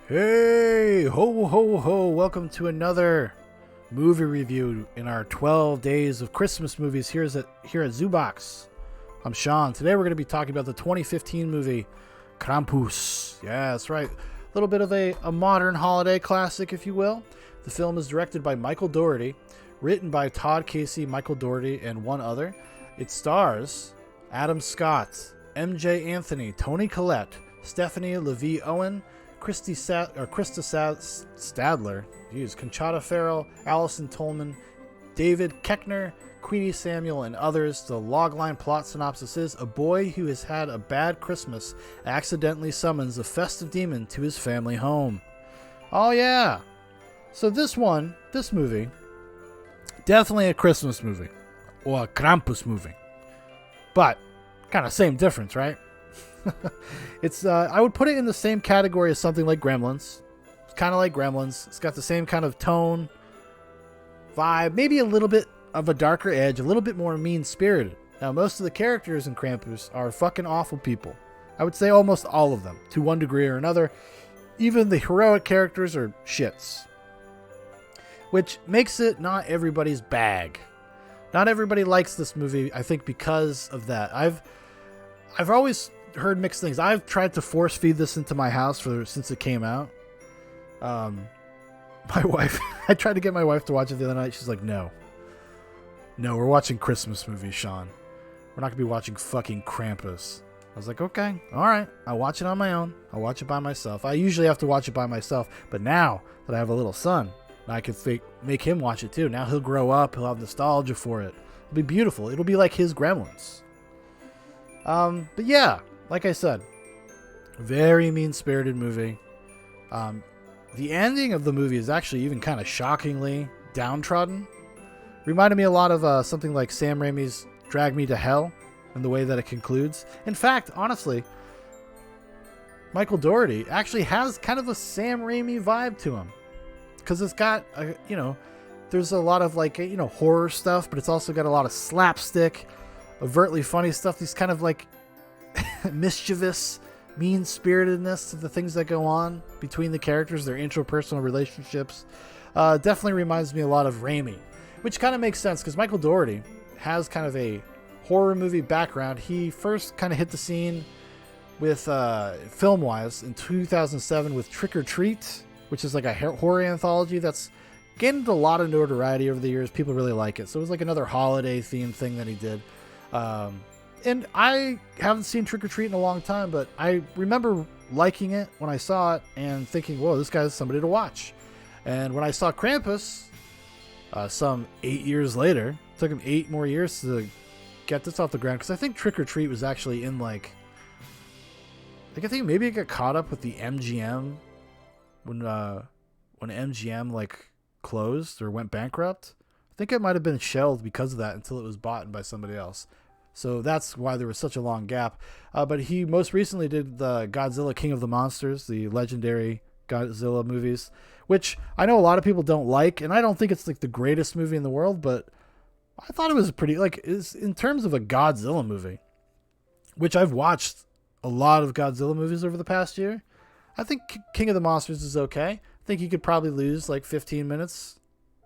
Hey, ho, ho, ho. Welcome to another movie review in our 12 days of Christmas movies here at Zoobox. I'm Sean. Today we're going to be talking about the 2015 movie Krampus. Yeah, that's right. A little bit of a modern holiday classic, if you will. The film is directed by Michael Dougherty, written by Todd Casey, Michael Dougherty, and one other. It stars Adam Scott, MJ Anthony, Toni Collette, Stephanie Levy Owen, Krista Stadler, Conchata Farrell, Allison Tolman, David Koechner, Queenie Samuel, and others. The logline plot synopsis is: a boy who has had a bad Christmas accidentally summons a festive demon to his family home. Oh yeah! So this movie, definitely a Christmas movie, or a Krampus movie. But, kind of same difference, right? It's I would put it in the same category as something like Gremlins. It's kind of like Gremlins. It's got the same kind of tone, vibe, maybe a little bit of a darker edge, a little bit more mean-spirited. Now, most of the characters in Krampus are fucking awful people. I would say almost all of them, to one degree or another. Even the heroic characters are shits. Which makes it not everybody's bag. Not everybody likes this movie, I think, because of that. I've always heard mixed things. I've tried to force feed this into my house since it came out. My wife, I tried to get my wife to watch it the other night. She's like, no, we're watching Christmas movies, Sean. We're not gonna be watching fucking Krampus. I was like, okay, all right. I'll watch it on my own. I'll watch it by myself. I usually have to watch it by myself, but now that I have a little son, I can make him watch it too. Now he'll grow up. He'll have nostalgia for it. It'll be beautiful. It'll be like his Gremlins. But yeah, like I said, very mean-spirited movie. The ending of the movie is actually even kind of shockingly downtrodden. Reminded me a lot of something like Sam Raimi's Drag Me to Hell and the way that it concludes. In fact, honestly, Michael Dougherty actually has kind of a Sam Raimi vibe to him. Because it's got, there's a lot of horror stuff, but it's also got a lot of slapstick, overtly funny stuff. These kind of mischievous, mean-spiritedness to the things that go on between the characters, their interpersonal relationships. Definitely reminds me a lot of Raimi, which kind of makes sense because Michael Dougherty has kind of a horror movie background. He first kind of hit the scene with film-wise in 2007 with Trick or Treat, which is like a horror anthology that's gained a lot of notoriety over the years. People really like it. So it was like another holiday themed thing that he did. And I haven't seen Trick or Treat in a long time, but I remember liking it when I saw it and thinking, whoa, this guy's somebody to watch. And when I saw Krampus, some 8 years later, it took him 8 more years to get this off the ground. Because I think Trick or Treat was actually in I think maybe it got caught up with the MGM when MGM closed or went bankrupt. I think it might have been shelved because of that until it was bought by somebody else. So that's why there was such a long gap. But he most recently did the Godzilla King of the Monsters, the legendary Godzilla movies, which I know a lot of people don't like, and I don't think it's the greatest movie in the world, but I thought it was pretty, is in terms of a Godzilla movie, which I've watched a lot of Godzilla movies over the past year. I think King of the Monsters is okay. I think you could probably lose 15 minutes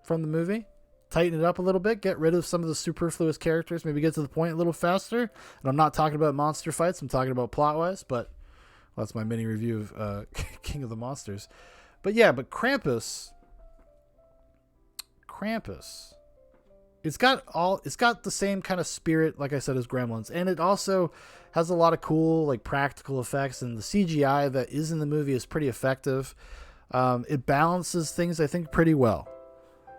from the movie. Tighten it up a little bit. Get rid of some of the superfluous characters. Maybe get to the point a little faster. And I'm not talking about monster fights. I'm talking about plot-wise. But that's my mini review of King of the Monsters. But yeah, Krampus. It's got the same kind of spirit, like I said, as Gremlins. And it also has a lot of cool practical effects, and the CGI that is in the movie is pretty effective. It balances things, I think, pretty well.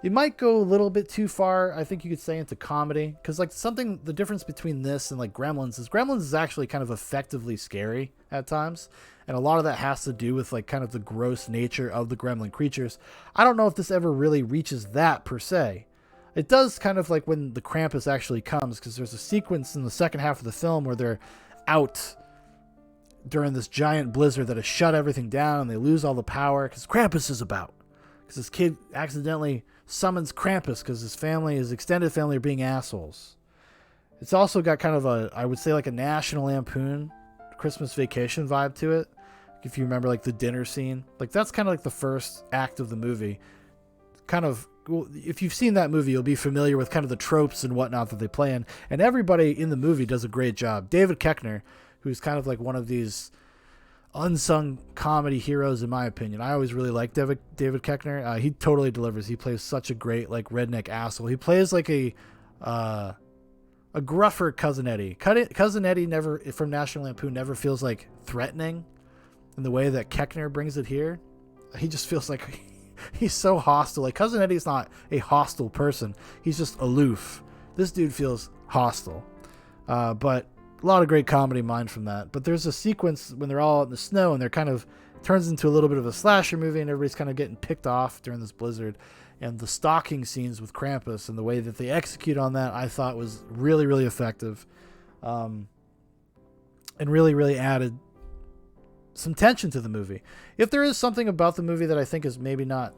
It might go a little bit too far, I think you could say, into comedy, because the difference between this and Gremlins is actually kind of effectively scary at times, and a lot of that has to do with kind of the gross nature of the gremlin creatures. I don't know if this ever really reaches that per se. It does kind of when the Krampus actually comes, because there's a sequence in the second half of the film where they're out during this giant blizzard that has shut everything down, and they lose all the power because Krampus is about. Because this kid accidentally summons Krampus because his extended family are being assholes. It's also got kind of I would say a National Lampoon Christmas Vacation vibe to it. if you remember, like the dinner scene, like that's kind of like the first act of the movie. Kind of, well, if you've seen that movie, you'll be familiar with kind of the tropes and whatnot that they play in. And everybody in the movie does a great job. David Koechner, who's kind of like one of these unsung comedy heroes, in my opinion. I always really liked David Koechner. He totally delivers. He plays such a great like redneck asshole. He plays like a gruffer Cousin Eddie. Cousin Eddie never from National Lampoon never feels like threatening in the way that Koechner brings it here. He just feels like he's so hostile. Like Cousin Eddie's not a hostile person. He's just aloof. This dude feels hostile. But a lot of great comedy mined from that. But there's a sequence when they're all out in the snow and they're kind of turns into a little bit of a slasher movie and everybody's kind of getting picked off during this blizzard. And the stalking scenes with Krampus and the way that they execute on that, I thought was really, really effective. And really, really added some tension to the movie. If there is something about the movie that I think is maybe not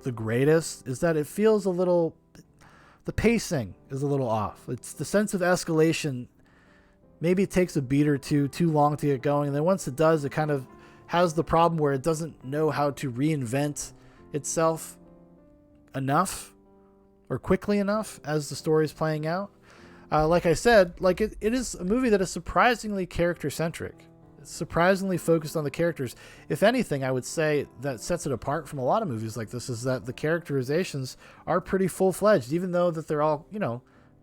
the greatest, is that it feels a little, the pacing is a little off. It's the sense of escalation. Maybe it takes a beat or two too long to get going. And then once it does, it kind of has the problem where it doesn't know how to reinvent itself enough or quickly enough as the story is playing out. Like I said, like it is a movie that is surprisingly character-centric. It's surprisingly focused on the characters. If anything, I would say that sets it apart from a lot of movies like this is that the characterizations are pretty full-fledged, even though that they're all,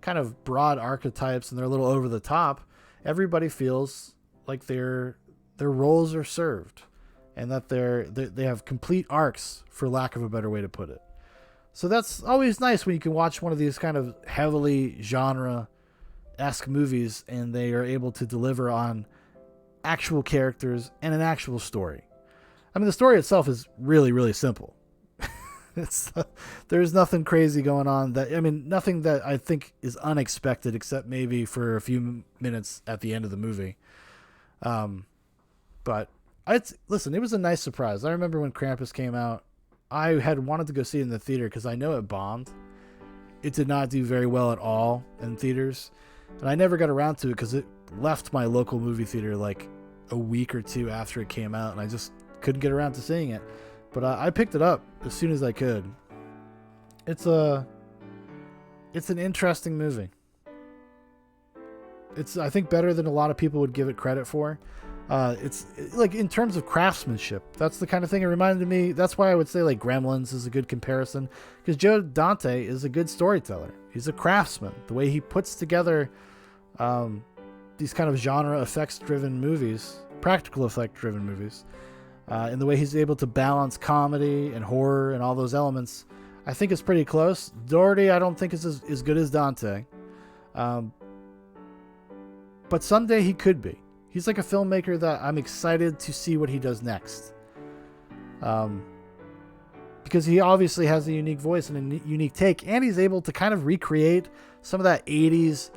kind of broad archetypes and they're a little over the top. Everybody feels like their roles are served and that they have complete arcs, for lack of a better way to put it. So that's always nice when you can watch one of these kind of heavily genre-esque movies and they are able to deliver on actual characters and an actual story. I mean, the story itself is really, really simple. There's nothing crazy going on nothing that I think is unexpected except maybe for a few minutes at the end of the movie. But listen, it was a nice surprise. I remember when Krampus came out, I had wanted to go see it in the theater because I know it bombed. It did not do very well at all in theaters. And I never got around to it because it left my local movie theater like a week or two after it came out. And I just couldn't get around to seeing it. But I picked it up as soon as I could. It's an interesting movie. It's, I think, better than a lot of people would give it credit for. It's like in terms of craftsmanship, that's the kind of thing it reminded me. That's why I would say like Gremlins is a good comparison, because Joe Dante is a good storyteller. He's a craftsman. The way he puts together these kind of genre effects driven movies, practical effect driven movies, and the way he's able to balance comedy and horror and all those elements, I think is pretty close. Doherty, I don't think is as good as Dante, but someday he could be. He's like a filmmaker that I'm excited to see what he does next. Because he obviously has a unique voice and a unique take, and he's able to kind of recreate some of that 80s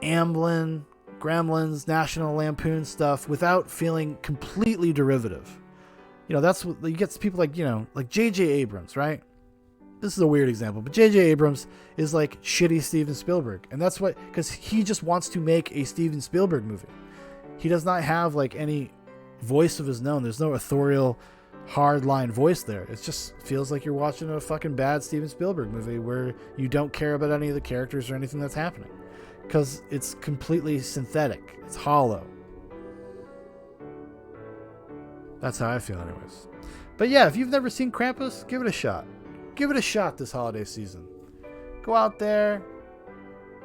Amblin, Gremlins, National Lampoon stuff without feeling completely derivative. That's what you get people like, like J.J. Abrams, right? This is a weird example, but J.J. Abrams is like shitty Steven Spielberg. And that's because he just wants to make a Steven Spielberg movie. He does not have like any voice of his own. There's no authorial hardline voice there. It just feels like you're watching a fucking bad Steven Spielberg movie where you don't care about any of the characters or anything that's happening because it's completely synthetic. It's hollow. That's how I feel anyways. But yeah, if you've never seen Krampus, give it a shot. Give it a shot this holiday season. Go out there.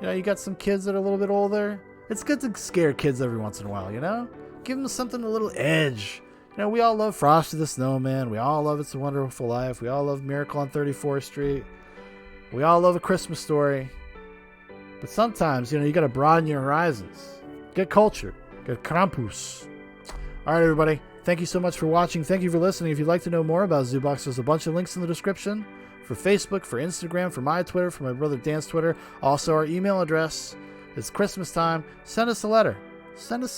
You got some kids that are a little bit older. It's good to scare kids every once in a while, Give them something a little edge. We all love Frosty the Snowman. We all love It's a Wonderful Life. We all love Miracle on 34th Street. We all love A Christmas Story. But sometimes, you got to broaden your horizons. Get culture. Get Krampus. All right, everybody. Thank you so much for watching. Thank you for listening. If you'd like to know more about Zoobox, there's a bunch of links in the description for Facebook, for Instagram, for my Twitter, for my brother Dan's Twitter. Also, our email address. It's Christmas time. Send us a letter.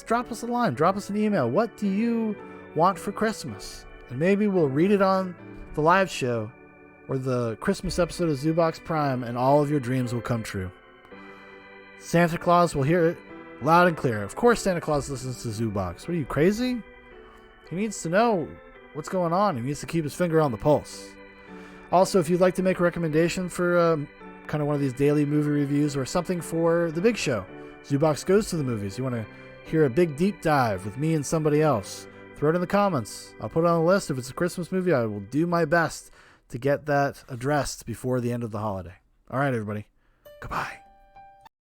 Drop us a line. Drop us an email. What do you want for Christmas? And maybe we'll read it on the live show or the Christmas episode of Zoobox Prime, and all of your dreams will come true. Santa Claus will hear it loud and clear. Of course Santa Claus listens to Zoobox. What are you, crazy? He needs to know what's going on. He needs to keep his finger on the pulse. Also, if you'd like to make a recommendation for kind of one of these daily movie reviews or something for The Big Show, Zoobox Goes to the Movies, you want to hear a big deep dive with me and somebody else, throw it in the comments. I'll put it on the list. If it's a Christmas movie, I will do my best to get that addressed before the end of the holiday. All right, everybody. Goodbye.